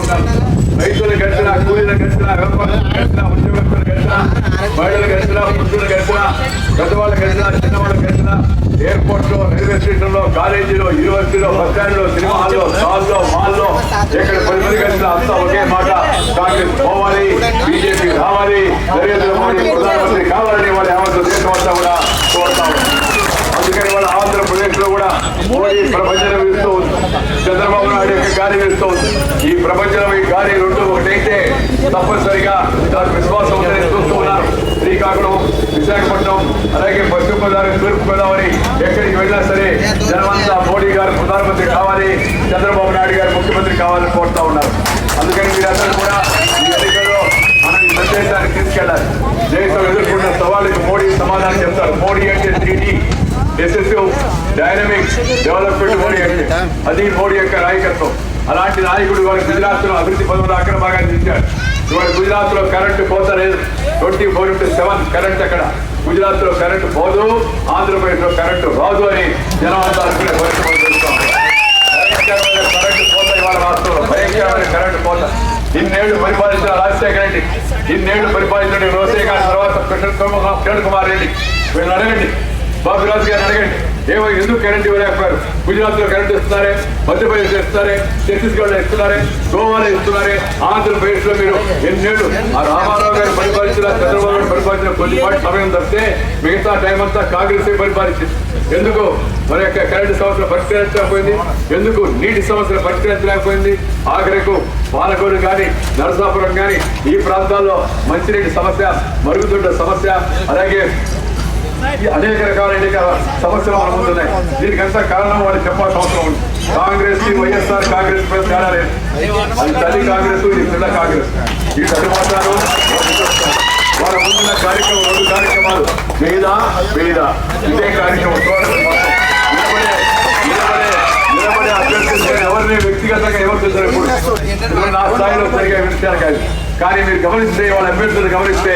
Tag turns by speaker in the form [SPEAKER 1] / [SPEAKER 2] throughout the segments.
[SPEAKER 1] కోరుకుంటాను. రైతులు గడిచినా, కూలీలు గడిచినా, వ్యాపారులు గడిచినా, ఉద్యోగస్తులు గడిచినా, మహిళలు గడిచినా, పురుషులు గడిచినా, పెద్దవాళ్ళు గడిచినా, చిన్నవాళ్ళు గడిచినా, ఎయిర్పోర్ట్ లో, రైల్వే స్టేషన్ లో, కాలేజీలో, యూనివర్సిటీలో, బస్ స్టాండ్ లో, సినిమా హాల్లో, స్టాల్లో, మాల్లో ఎక్కడ 10 మంది కలిసిన అంతా ఒకే మాట, కాంగ్రెస్ పోవాలి, బీజేపీ రావాలి, నరేంద్ర మోడీ ప్రధానమంత్రి కావాలని వాళ్ళ యావత్ దేశం అంతా కూడా కోరుతాం. అందుకని వాళ్ళ ఆంధ్రప్రదేశ్ లో కూడా మోడీ ప్రపంచం ఇస్తూ ఉంది, చంద్రబాబు నాయుడు యొక్క గాలి వేస్తూ ఉంది. ఈ ప్రపంచంలో ఈ గాలి రెండు ఒకటైతే తప్పనిసరిగా దానికి విశ్వాసం ఉందని చూస్తూ ఉన్నారు. శ్రీకాకుళం, విశాఖపట్నం, అలాగే పశ్చిమ గోదావరి, తూర్పు గోదావరి ఎక్కడికి వెళ్ళినా సరే జనమంతా మోడీ గారు ప్రధానమంత్రి కావాలి, చంద్రబాబు నాయుడు గారు ముఖ్యమంత్రి కావాలని కోరుతూ ఉన్నారు. అందుకని మీరందరూ కూడా ఈ ఎన్నికల్లో మనం ఈ సందేశాన్ని తీసుకెళ్లాలి. దేశం ఎదుర్కొన్న సవాళ్ళకి మోడీ సమాధానం చెప్తారు. మోడీ అంటే 3D decisive dynamic development Modi అంటే అది మోడీ యొక్క నాయకత్వం. అలాంటి నాయకుడు ఇవాళ గుజరాత్ లో అభివృద్ధి పదవులు అక్రమంగా నిలిచాడు. ఇవాళ గుజరాత్ లో కరెంటు కోత లేదు, 24/7 కరెంట్. అక్కడ గుజరాత్ లో కరెంటు పోదు, ఆంధ్రప్రదేశ్ లో కరెంటు రాదు అని జనం అంతా అనుకునే పరిస్థితులు చూస్తాం. భయంకరమైన కరెంటు కోత ఇవాళ రాష్ట్రంలో, భయంకరమైన కరెంటు కోత. ఇన్నేళ్లు పరిపాలించిన రాజశేఖర రెడ్డి, ఇన్నేళ్లు పరిపాలించిన రోసే గారి తర్వాత కిరణ్ కుమార్ రెడ్డి, వీళ్ళని అడగండి, బాబురాజు గారిని అడగండి, ఏమో ఎందుకు కరెంట్ ఇవ్వలేకపోయారు? గుజరాత్ లో కరెంట్ ఇస్తున్నారే, మధ్యప్రదేశ్ లో ఇస్తున్నారే, ఛత్తీస్గఢ్ లో ఇస్తున్నారే, గోవాలో ఇస్తున్నారే, ఆంధ్రప్రదేశ్ లో మీరు ఎన్నేళ్లు ఆ రామారావు గారు పరిపాలించిన, చంద్రబాబు గారు పరిపాలించిన కొద్దిపాటి సమయం తప్పితే మిగతా టైం అంతా కాంగ్రెస్ పరిపాలించింది. ఎందుకు మన యొక్క కరెంటు సమస్యలు పరిష్కరించలేకపోయింది? ఎందుకు నీటి సమస్యలు పరిష్కరించలేకపోయింది? ఆఖరకు పాలకొల్లు కానీ, నరసాపురం కానీ ఈ ప్రాంతాల్లో మంచినీటి సమస్య, మరుగుదొడ్డ సమస్య, అలాగే అనేక రకాలైన సమస్యలు మన ముందున్నాయి. దీనికంతా కారణం వాళ్ళు చెప్పాల్సిన అవసరం ఉంది. కాంగ్రెస్ కి వైఎస్ఆర్ కాంగ్రెస్ పై తేడా లేదు. అది తల్లి కాంగ్రెస్, ఇది పిల్ల కాంగ్రెస్. ఈ తల్లిమాటాలు వాళ్ళ ముందున్న కార్యక్రమం 2 కార్యక్రమాలు పేద ఇదే కార్యక్రమం. నిలబడే అభ్యర్థులు ఎవరిని వ్యక్తిగతంగా ఎవరు తెలుసు నా స్థాయిలో జరిగే విషయాలు కాదు. కానీ మీరు గమనిస్తే వాళ్ళ అభ్యర్థులు గమనిస్తే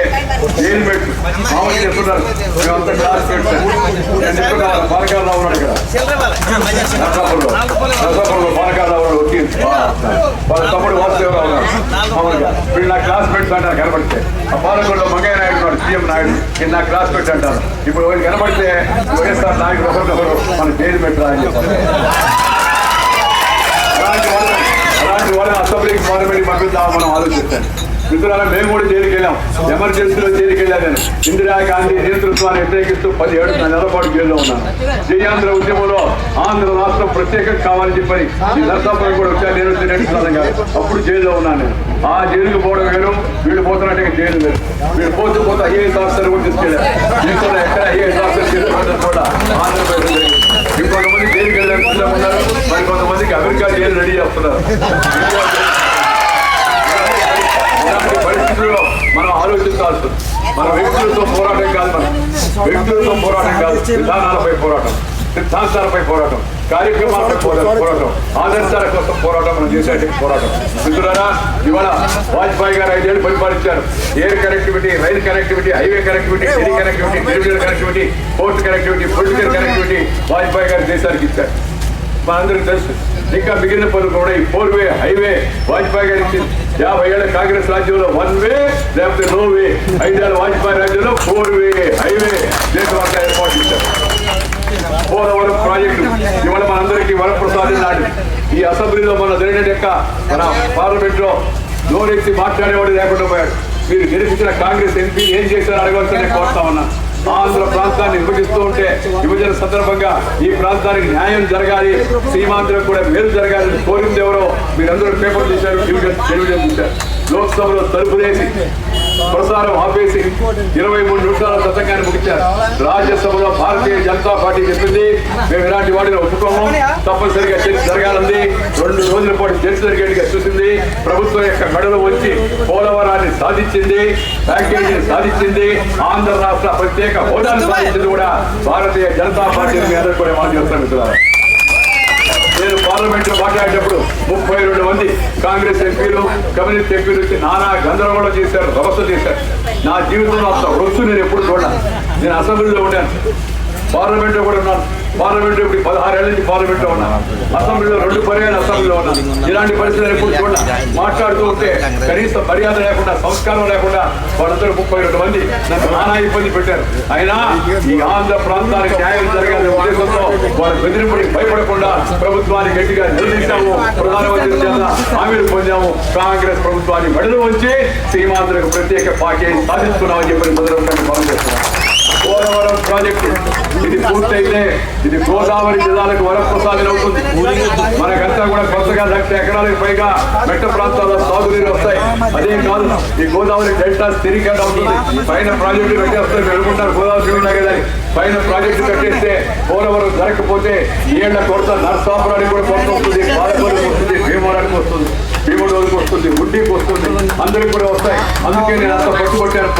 [SPEAKER 1] జైలు పెట్టు మామూలు చెప్తున్నారు. మేమంతా క్లాస్ పెట్టారు. నేను చెప్తున్నా పానకాలరావు ఉన్నాడు ఇక్కడ, నరసాపురంలో పానకాలరావు ఉన్నాడు, వచ్చి వాళ్ళ తమ్ముడు వాసుదేవరావు ఉన్నాడు. మామూలుగా వీళ్ళు నా క్లాస్ పెట్టి అంటారు కనబడితే. ఆ పాలకొండలో మంగయ్య నాయుడు ఉన్నాడు, సీఎం నాయుడు, నేను నా క్లాస్ పెట్టి అంటారు. ఇప్పుడు వాళ్ళు కనబడితే వైఎస్ఆర్ నాయకుడు ఒకరికొకరు మన జైలు పెట్టరా అని చెప్పారు. అలాంటి వాళ్ళని అసెంబ్లీకి పార్లమెంట్కి పంపిద్దామని మనం ఆలోచిస్తాం. మిత్రులారా, మేము కూడా జైలుకి వెళ్ళాం. ఎమర్జెన్సీలో జైలుకి వెళ్ళాను నేను. ఇందిరాగాంధీ నేతృత్వాన్ని వ్యతిరేకిస్తూ 17 నెలల పాటు జైల్లో ఉన్నాను. జయాంధ్ర ఉద్యమంలో ఆంధ్ర రాష్ట్రం ప్రత్యేకం కావాలని చెప్పని ఈ నరసాపురం కూడా వచ్చాను. నేను వచ్చినట్టు కాదు, అప్పుడు జైల్లో ఉన్నాను నేను. ఆ జైలుకి పోవడం వేరు, వీళ్ళు పోతున్నట్టుగా జైలు వేరు. వీళ్ళు పోతే ఐఏఎస్ ఆఫీసర్ కూడా తీసుకెళ్ళారు. ఇంట్లో ఎక్కడ ఐఏఎస్ ఆఫీసర్ తీసుకెళ్ళడం కూడా ఆంధ్రప్రదేశ్. ఇంకొంతమంది జైలుకి వెళ్ళారు ఉన్నారు, మరి కొంతమందికి అమెరికా జైలు రెడీ చేస్తున్నారు. ఇలాంటి పరిస్థితుల్లో మనం ఆలోచించాల్సి, మన వ్యక్తులతో పోరాటం కాదు, వ్యక్తులతో పోరాటం కాదు, విధానాలపై పోరాటం, సిద్ధాంతాలపై పోరాటం, కార్యక్రమాలపై పోరాటం, ఆదర్శాల కోసం పోరాటం, మనం చేసే పోరాటం. మిత్రులారా, ఇవాళ వాజ్పేయి గారు 5 ఏళ్ళు పరిపాలించారు. Air connectivity, rail connectivity, highway connectivity, tele connectivity, digital connectivity, port connectivity, political connectivity Vajpayee గారు దేశానికి ఇచ్చారు. మనందరికీ తెలుసు. ఇంకా మిగిలిన పనులు కూడా ఈ 4 వే హైవే వాజ్పేయి గారు ఇచ్చింది. 50 ఏళ్ల కాంగ్రెస్ రాజ్యంలో 1 వే లేకపోతే నో వే, 5 ఏళ్ల వాజ్పేయి రాజ్యంలో 4 వే హైవే దేశమంతా ఏర్పాటు చేశారు. పోలవరం ప్రాజెక్టు ఇవాళ మనందరికీ వరప్రసాదం నాడు. ఈ అసెంబ్లీలో మన జరిగిన యొక్క మన పార్లమెంట్ లో నోరెత్తి మాట్లాడేవాడు లేకుండా పోయాడు. మీరు గెలిపించిన కాంగ్రెస్ ఎంపీ ఏం చేశారో అడగవలసిన కోరుతా ఉన్నా. ఆంధ్ర ప్రాంతాన్ని విభజిస్తూ ఉంటే విభజన సందర్భంగా ఈ ప్రాంతానికి న్యాయం జరగాలి, సీమాంధ్రకు కూడా మేలు జరగాలని కోరింది ఎవరో మీరందరూ పేపర్ చూశారు, టెలివిజన్ చూశారు. లోక్సభలో తలుపులేసి ప్రసారం ఆపేసి 23 నిమిషాల ప్రసంగాన్ని ముగించారు. రాజ్యసభలో భారతీయ జనతా పార్టీ చెప్పింది, మేము ఇలాంటి వాటిని ఒప్పుకోము, తప్పనిసరిగా చర్చ జరగాలంది. 2 రోజుల పాటు చర్చ జరిగేట్టుగా చూసింది. ప్రభుత్వం యొక్క మెడలు వచ్చి పోలవరాన్ని సాధించింది, ప్యాకేజీని సాధించింది, ఆంధ్ర రాష్ట్ర ప్రత్యేక హోదాను సాధించింది కూడా భారతీయ జనతా పార్టీని మీ అందరూ కూడా మనం చేస్తాం. మిత్రులారా, నేను పార్లమెంట్ లో మాట్లాడేటప్పుడు 32 మంది కాంగ్రెస్ ఎంపీలు, కమ్యూనిస్ట్ ఎంపీలు వచ్చి నానా గందరగోళం చేశారు, వ్యవస్థ చేశారు. నా జీవితంలో అంత రొచ్చు నేను ఎప్పుడు చూడాలి. నేను అసెంబ్లీలో ఉన్నాను, పార్లమెంట్ లో కూడా ఉన్నాను. పార్లమెంట్ ఇప్పుడు 16 ఏళ్ల నుంచి పార్లమెంట్ లో ఉన్నా, అసెంబ్లీలో 2 పర్యాలు అసెంబ్లీలో ఉన్నా. ఇలాంటి పరిస్థితులు ఎప్పుడు చూడ మాట్లాడుతూ ఉంటే కనీసం మర్యాద లేకుండా సంస్కారం లేకుండా వాళ్ళందరూ 32 మంది నన్ను నానా ఇబ్బంది పెట్టారు. అయినా ఈ ఆంధ్ర ప్రాంతానికి న్యాయం జరగాలనే ఉద్దేశంతో వాళ్ళ బెదిరింపుడికి భయపడకుండా ప్రభుత్వాన్ని గట్టిగా నిలదీశాము. ప్రధానమంత్రి చేత హామీలు పొందాము. కాంగ్రెస్ ప్రభుత్వాన్ని మెడలు వంచి సీమాంధ్రకు ప్రత్యేక ప్యాకేజీ సాధిస్తున్నామని చెప్పి మొదలు పనిచేస్తున్నాం. పోలవరం ప్రాజెక్టు ఇది పూర్తయితే ఇది గోదావరి జిల్లాలకు వరప్రసాదం అవుతుంది. మనకంతా కూడా కొత్తగా 1,00,000 ఎకరాలకు పైగా మెట్ట ప్రాంతాల్లో సాగునీరు వస్తాయి. అదే కాదు, ఈ గోదావరి డెల్టా స్థిరీకరణ అవుతుంది. పైన ప్రాజెక్టు కట్టేస్తారు, అనుకుంటారు గోదావరి కదా, పైన ప్రాజెక్టు కట్టేస్తే పోలవరం జరగకపోతే ఏళ్ల కొరత నర్సాపురానికి కూడా కొరత వస్తుంది, బాలపల్లికి వస్తుంది, భీమవరానికి వస్తుంది, భీమడోలకు వస్తుంది, గుడ్డికి వస్తుంది, అందరికి కూడా వస్తాయి. అందుకే నేను అంత పట్టుబట్టాను.